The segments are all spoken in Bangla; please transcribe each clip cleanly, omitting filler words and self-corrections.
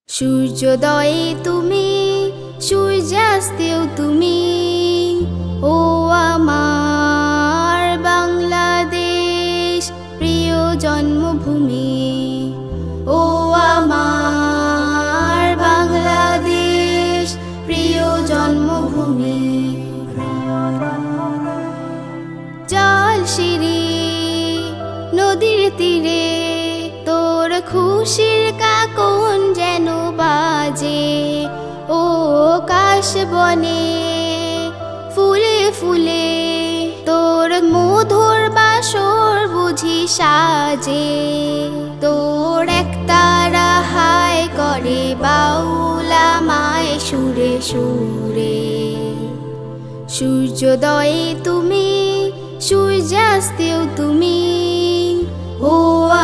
সূর্যোদয়ে তুমি, সূর্যাস্তেও তুমি, ও আমার বাংলাদেশ প্রিয় জন্মভূমি। ও আমার বাংলাদেশ প্রিয় জন্মভূমি। জলশিরি নদীর তীরে তোর খুশির কাকন যেন বাজে। ও কাশবনে ফুলে ফুলে তোর মধুর বাসর বুঝি সাজে। তোর একতারা হায় করে বাউলা মায় সুরে সুরে। সূর্যোদয়ে তুমি, সূর্যাস্তেও তুমি, ও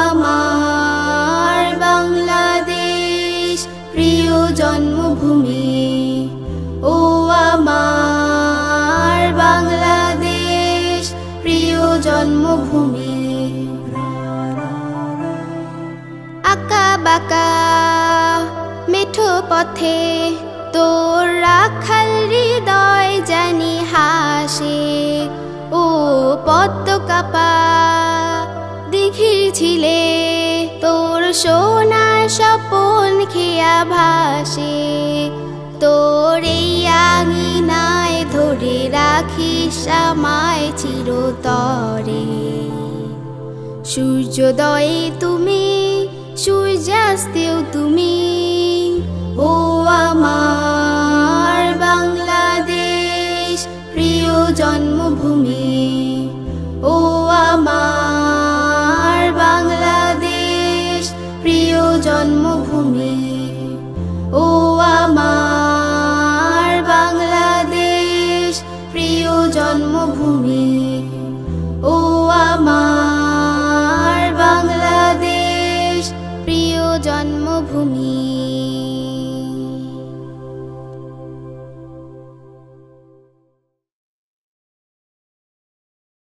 আমার বাংলাদেশ প্রিয় জন্মভূমি। ও আমার বাংলাদেশ প্রিয় জন্মভূমি। আঁকা বাঁকা মেঠো পথে তোর রাখাল হৃদয় জানি হাসে। ও পদ্ম কাপা দিঘির ছিলে তোর সোনার স্বপন খেয়া ভাসে। তোর এই আঙিনায় ধরে রাখিস আমায় চিরতরে। সূর্যোদয়ে তুমি, সূর্যাস্তেও তুমি, ও আমার বাংলাদেশ প্রিয় জন্মভূমি। ও আমার বাংলাদেশ প্রিয় জন্মভূমি। ও